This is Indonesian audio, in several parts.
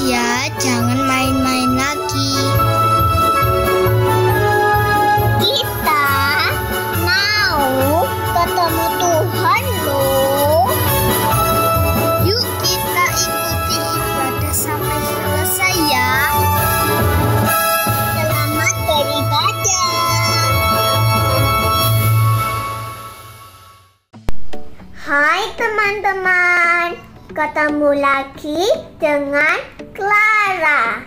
ya, jangan main-main lagi. Kita mau ketemu Tuhan loh. Yuk kita ikuti ibadah sampai selesai ya. Selamat beribadah. Hai teman-teman, ketemu lagi dengan Clara.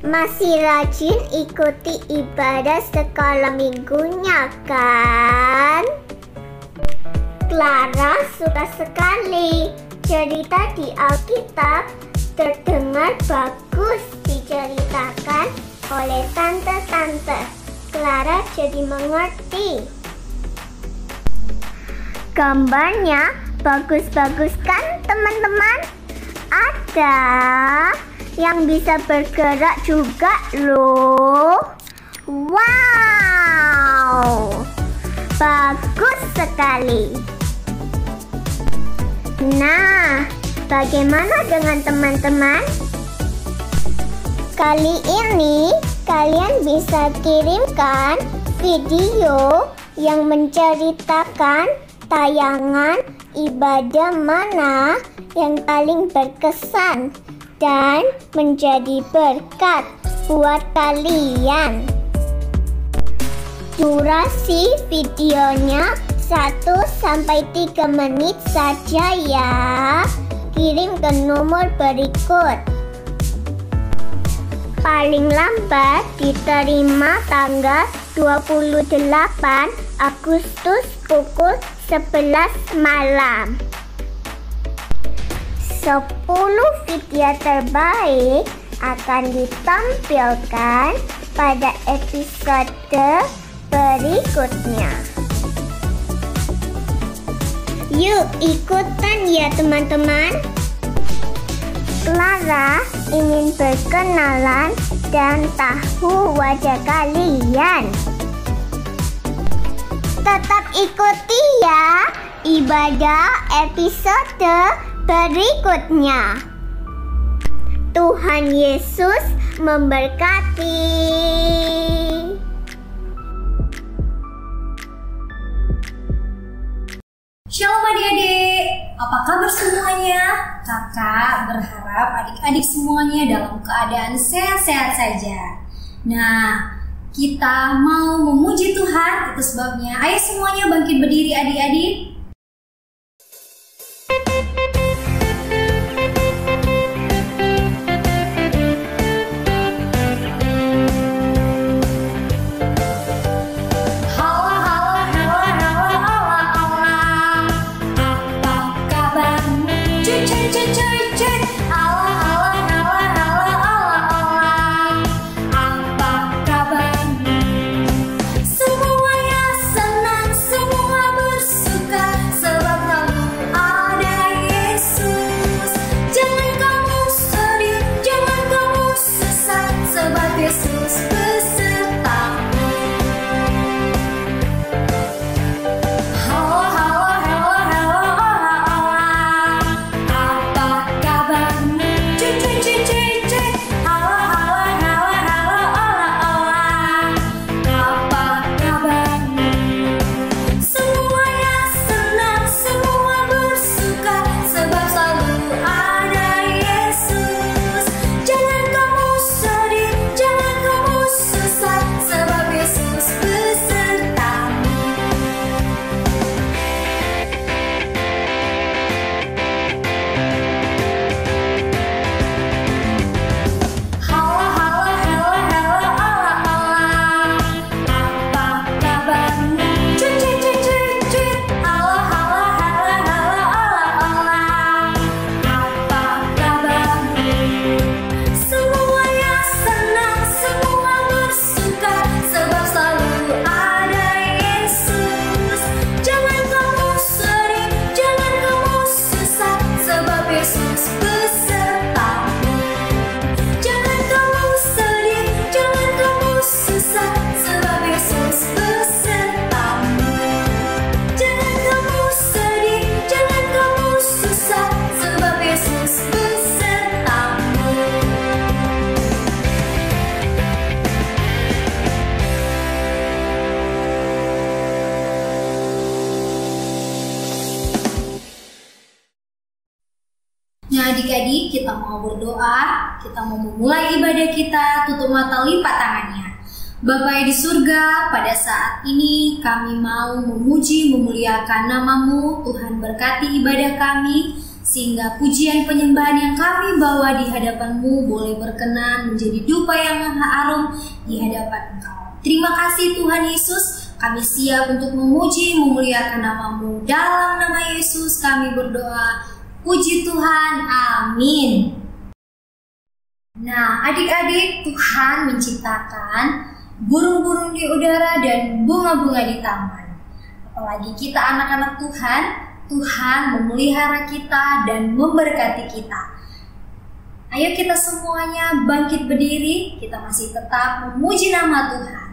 Masih rajin ikuti ibadah sekolah minggunya kan? Clara suka sekali cerita di Alkitab, terdengar bagus diceritakan oleh tante-tante. Clara jadi mengerti. Gambarnya bagus-bagus kan teman-teman? Ada yang bisa bergerak juga loh. Wow, bagus sekali. Nah, bagaimana dengan teman-teman? Kali ini kalian bisa kirimkan video yang menceritakan tayangan ibadah mana yang paling berkesan dan menjadi berkat buat kalian. Durasi videonya 1-3 menit saja ya. Kirim ke nomor berikut. Paling lambat diterima tanggal 28 Agustus pukul 11 malam. 10 video terbaik akan ditampilkan pada episode berikutnya. Yuk ikutan ya teman-teman. Clara ingin berkenalan dan tahu wajah kalian. Tetap ikuti ya ibadah episode berikutnya. Tuhan Yesus memberkati. Shalom adik-adik, apa kabar semuanya? Kakak berharap adik-adik semuanya dalam keadaan sehat-sehat saja. Nah, kita mau memuji Tuhan, itu sebabnya ayo semuanya bangkit berdiri adik-adik. Semuanya senang, semua bersuka. Adik-adik, kita mau berdoa, kita mau memulai ibadah kita, tutup mata, lipat tangannya. Bapa yang di surga, pada saat ini kami mau memuji, memuliakan nama-Mu. Tuhan berkati ibadah kami, sehingga pujian penyembahan yang kami bawa di hadapan-Mu boleh berkenan menjadi dupa yang harum di hadapan Engkau. Terima kasih Tuhan Yesus, kami siap untuk memuji, memuliakan nama-Mu. Dalam nama Yesus kami berdoa, puji Tuhan, amin. Nah, adik-adik, Tuhan menciptakan burung-burung di udara dan bunga-bunga di taman. Apalagi kita anak-anak Tuhan, Tuhan memelihara kita dan memberkati kita. Ayo kita semuanya bangkit berdiri, kita masih tetap memuji nama Tuhan.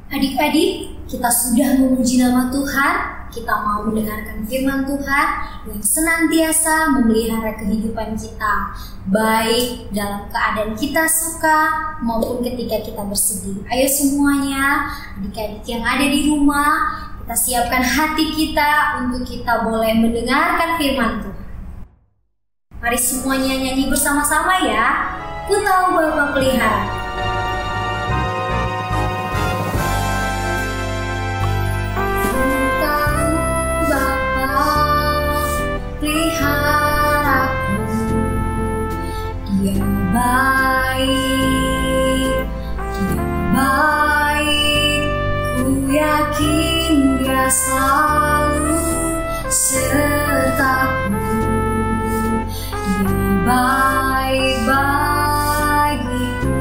Adik-adik, kita sudah memuji nama Tuhan, kita mau mendengarkan firman Tuhan yang senantiasa memelihara kehidupan kita, baik dalam keadaan kita suka maupun ketika kita bersedih. Ayo semuanya, adik-adik yang ada di rumah, kita siapkan hati kita untuk kita boleh mendengarkan firman Tuhan. Mari semuanya nyanyi bersama-sama ya. Ku tahu Bapa pelihara. Dia baik, ku yakin Dia selalu sertaku. Dia baik bagiku.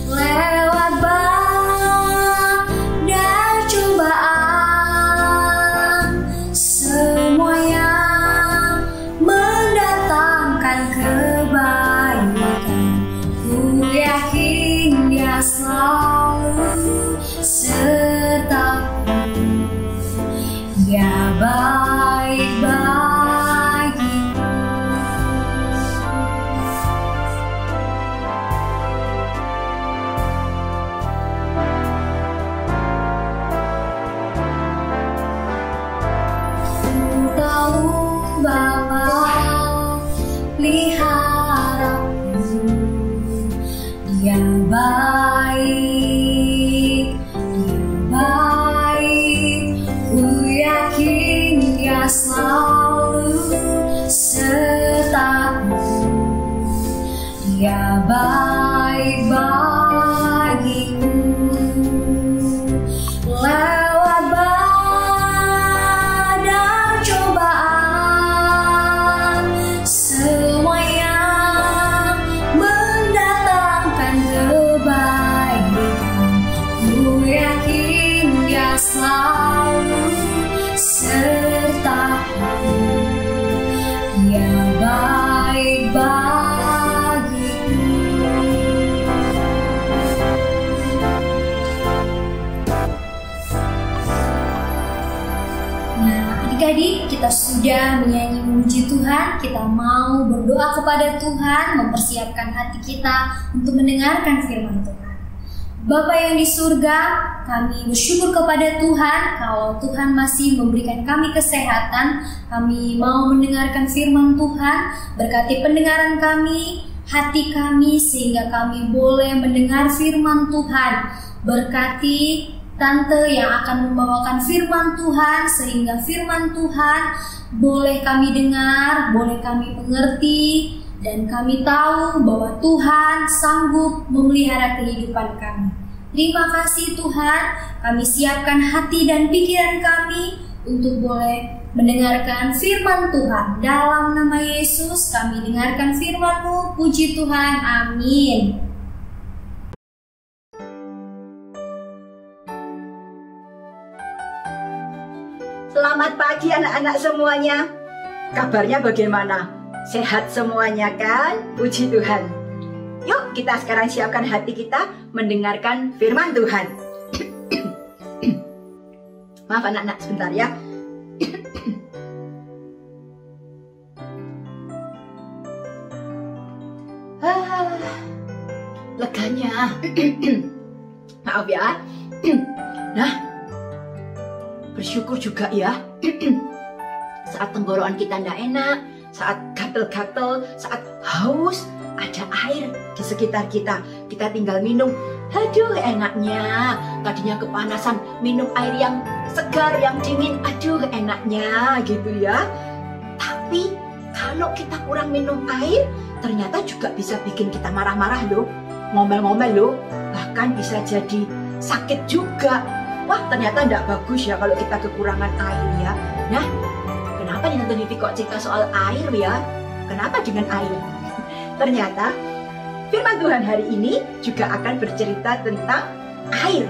Lewat badai cobaan, semuanya mendatangkan kebaikan. Ku yakin Dia selalu sertaku. Dia baik bagiku. Ku tahu Bapa peliharaku. Dia baik, ku yakin Dia selalu sertaku. Dia baik bagiku. Lewat badai cobaan, semua sudah menyanyi memuji Tuhan, kita mau berdoa kepada Tuhan, mempersiapkan hati kita untuk mendengarkan firman Tuhan. Bapa yang di surga, kami bersyukur kepada Tuhan kalau Tuhan masih memberikan kami kesehatan. Kami mau mendengarkan firman Tuhan, berkati pendengaran kami, hati kami, sehingga kami boleh mendengar firman Tuhan. Berkati Tante yang akan membawakan firman Tuhan, sehingga firman Tuhan boleh kami dengar, boleh kami mengerti, dan kami tahu bahwa Tuhan sanggup memelihara kehidupan kami. Terima kasih Tuhan, kami siapkan hati dan pikiran kami untuk boleh mendengarkan firman Tuhan. Dalam nama Yesus kami dengarkan firman-Mu, puji Tuhan, amin. Selamat pagi anak-anak semuanya. Kabarnya bagaimana? Sehat semuanya kan? Puji Tuhan. Yuk kita sekarang siapkan hati kita mendengarkan firman Tuhan. Maaf anak-anak sebentar ya. Leganya. Maaf ya. Nah, bersyukur juga ya. Saat tenggorokan kita tidak enak, saat gatel-gatel, saat haus, ada air di sekitar kita. Kita tinggal minum. Aduh enaknya. Tadinya kepanasan, minum air yang segar, yang dingin. Aduh enaknya gitu ya. Tapi kalau kita kurang minum air, ternyata juga bisa bikin kita marah-marah loh. Ngomel-ngomel loh. Bahkan bisa jadi sakit juga. Wah ternyata tidak bagus ya kalau kita kekurangan air ya. Nah kenapa nih Tante Niti kok cerita soal air ya? Kenapa dengan air? Ternyata firman Tuhan hari ini juga akan bercerita tentang air.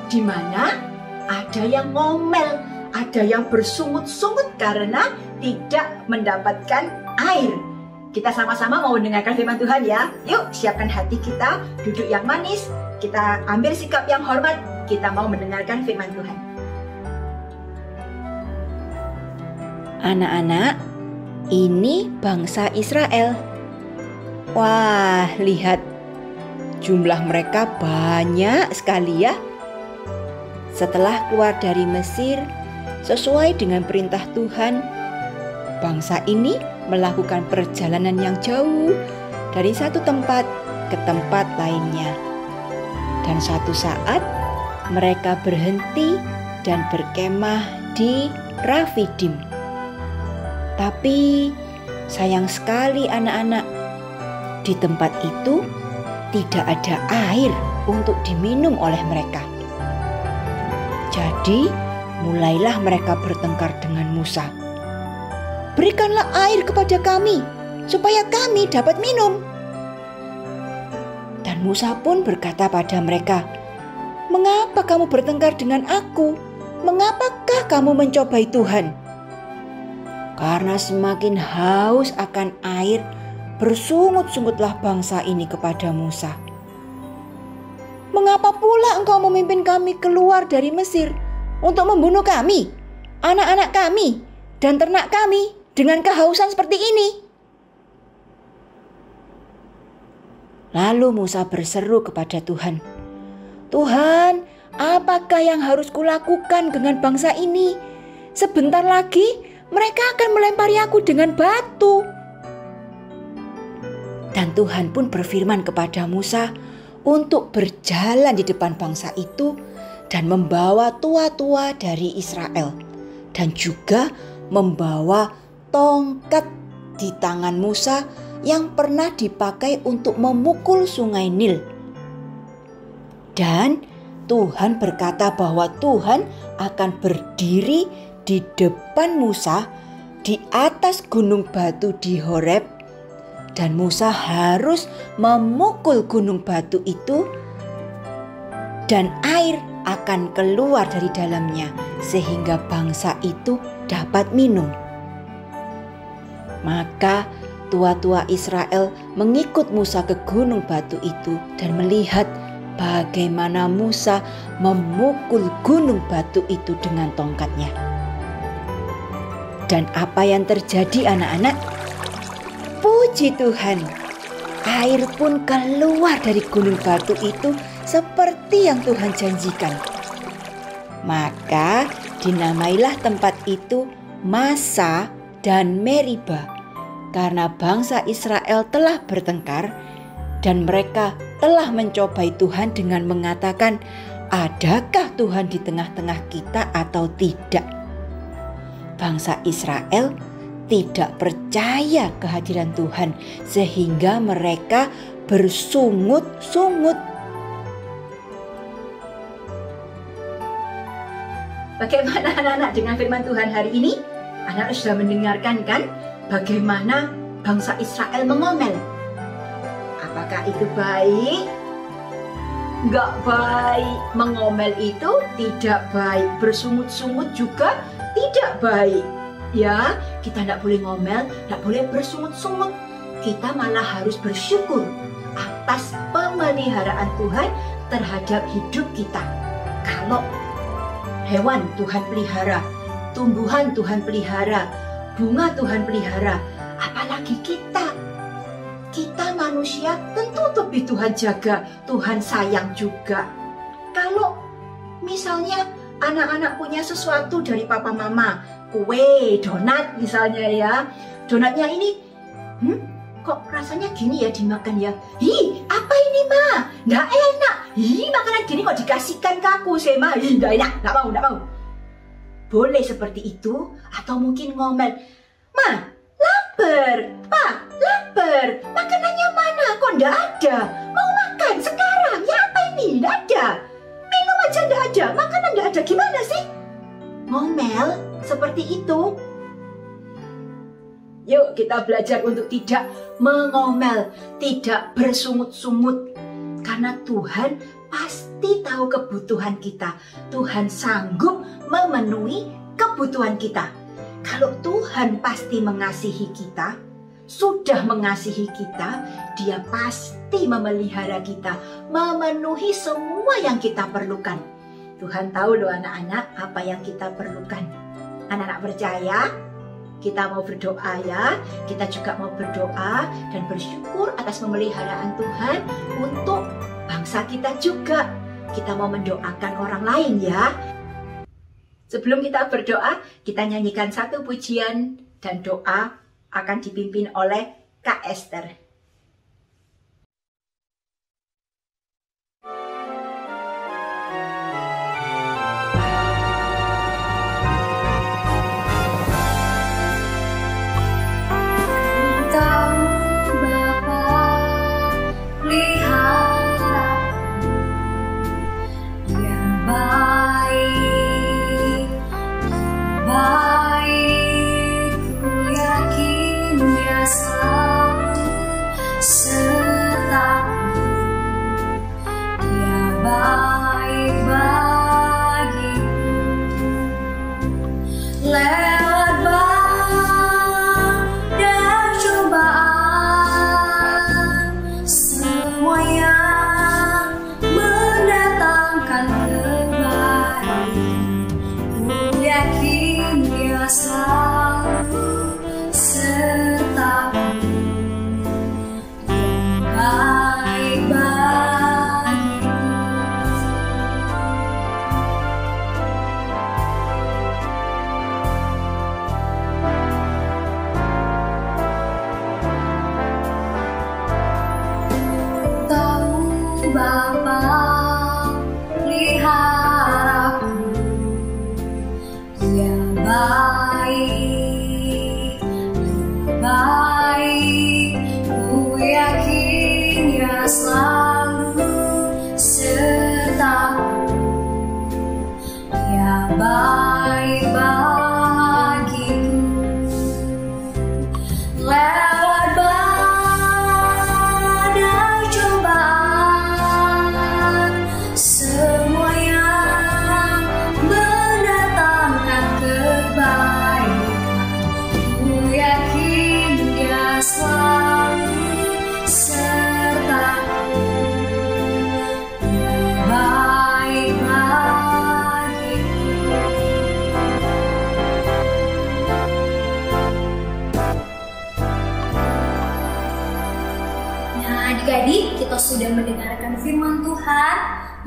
Di mana ada yang ngomel, ada yang bersungut-sungut karena tidak mendapatkan air. Kita sama-sama mau mendengarkan firman Tuhan ya. Yuk siapkan hati kita, duduk yang manis, kita ambil sikap yang hormat. Kita mau mendengarkan firman Tuhan. Anak-anak, ini bangsa Israel. Wah, lihat jumlah mereka banyak sekali ya. Setelah keluar dari Mesir, sesuai dengan perintah Tuhan, bangsa ini melakukan perjalanan yang jauh dari satu tempat ke tempat lainnya. Dan suatu saat mereka berhenti dan berkemah di Rafidim. Tapi sayang sekali anak-anak, di tempat itu tidak ada air untuk diminum oleh mereka. Jadi mulailah mereka bertengkar dengan Musa. Berikanlah air kepada kami supaya kami dapat minum. Dan Musa pun berkata pada mereka, "Mengapa kamu bertengkar dengan aku? Mengapakah kamu mencobai Tuhan?" Karena semakin haus akan air, bersungut-sungutlah bangsa ini kepada Musa. "Mengapa pula engkau memimpin kami keluar dari Mesir untuk membunuh kami, anak-anak kami, dan ternak kami dengan kehausan seperti ini?" Lalu Musa berseru kepada Tuhan, "Tuhan, apakah yang harus kulakukan dengan bangsa ini? Sebentar lagi mereka akan melempari aku dengan batu." Dan Tuhan pun berfirman kepada Musa untuk berjalan di depan bangsa itu dan membawa tua-tua dari Israel. Dan juga membawa tongkat di tangan Musa yang pernah dipakai untuk memukul sungai Nil. Dan Tuhan berkata bahwa Tuhan akan berdiri di depan Musa di atas gunung batu di Horeb, dan Musa harus memukul gunung batu itu dan air akan keluar dari dalamnya sehingga bangsa itu dapat minum. Maka tua-tua Israel mengikut Musa ke gunung batu itu dan melihat bagaimana Musa memukul gunung batu itu dengan tongkatnya. Dan apa yang terjadi anak-anak? Puji Tuhan, air pun keluar dari gunung batu itu seperti yang Tuhan janjikan. Maka dinamailah tempat itu Massa dan Meriba, karena bangsa Israel telah bertengkar dan mereka telah mencobai Tuhan dengan mengatakan, adakah Tuhan di tengah-tengah kita atau tidak? Bangsa Israel tidak percaya kehadiran Tuhan sehingga mereka bersungut-sungut. Bagaimana anak-anak dengan firman Tuhan hari ini? Anak sudah mendengarkan kan bagaimana bangsa Israel mengomel. Apakah itu baik? Enggak baik. Mengomel itu tidak baik. Bersungut-sungut juga tidak baik. Ya, kita tidak boleh ngomel, tidak boleh bersungut-sungut. Kita malah harus bersyukur atas pemeliharaan Tuhan terhadap hidup kita. Kalau hewan Tuhan pelihara, tumbuhan Tuhan pelihara, bunga Tuhan pelihara, apalagi kita. Kita manusia tentu lebih Tuhan jaga, Tuhan sayang juga. Kalau misalnya anak-anak punya sesuatu dari papa mama, kue, donat misalnya ya, donatnya ini, kok rasanya gini ya dimakan ya? Hi, apa ini ma? Nggak enak. Hi, makanan gini kok dikasihkan ke aku sih ma? Hi, nggak enak, nggak mau. Boleh seperti itu, atau mungkin ngomel, ma, lapar, pak, lapar, makanannya mana? Kok nggak ada? Mau makan sekarang? Ya apa ini? Nggak ada. Minum aja nggak ada, makanan nggak ada. Gimana sih? Ngomel seperti itu. Yuk kita belajar untuk tidak mengomel, tidak bersungut-sungut. Karena Tuhan pasti tahu kebutuhan kita. Tuhan sanggup memenuhi kebutuhan kita. Kalau Tuhan pasti mengasihi kita, sudah mengasihi kita, Dia pasti memelihara kita, memenuhi semua yang kita perlukan. Tuhan tahu loh anak-anak apa yang kita perlukan. Anak-anak percaya? Kita mau berdoa ya, kita juga mau berdoa dan bersyukur atas pemeliharaan Tuhan untuk bangsa kita juga. Kita mau mendoakan orang lain ya. Sebelum kita berdoa, kita nyanyikan satu pujian dan doa akan dipimpin oleh Kak Esther. Baik, ku yakin Dia selalu Nah, adik-adik, kita sudah mendengarkan firman Tuhan.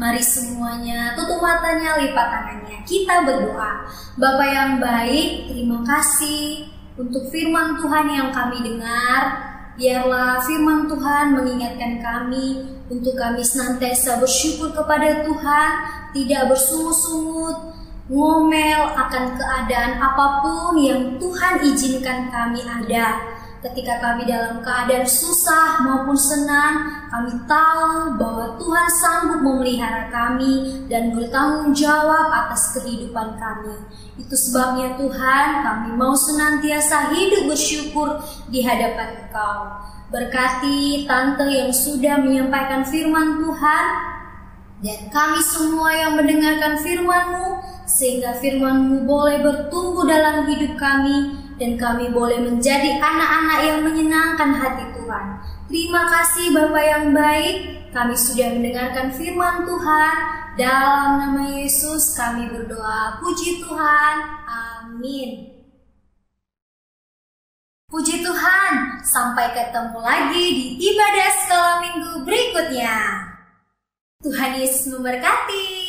Mari semuanya tutup matanya, lipat tangannya. Kita berdoa. Bapa yang baik, terima kasih untuk firman Tuhan yang kami dengar. Biarlah firman Tuhan mengingatkan kami untuk kami senantiasa bersyukur kepada Tuhan, tidak bersungut-sungut, ngomel akan keadaan apapun yang Tuhan izinkan kami ada. Ketika kami dalam keadaan susah maupun senang, kami tahu bahwa Tuhan sanggup memelihara kami dan bertanggung jawab atas kehidupan kami. Itu sebabnya Tuhan, kami mau senantiasa hidup bersyukur di hadapan Engkau. Berkati Tante yang sudah menyampaikan firman Tuhan, dan kami semua yang mendengarkan firman-Mu, sehingga firman-Mu boleh bertumbuh dalam hidup kami, dan kami boleh menjadi anak-anak yang menyenangkan hati Tuhan. Terima kasih Bapa yang baik, kami sudah mendengarkan firman Tuhan. Dalam nama Yesus kami berdoa. Puji Tuhan. Amin. Puji Tuhan, sampai ketemu lagi di ibadah sekolah minggu berikutnya. Tuhan Yesus memberkati.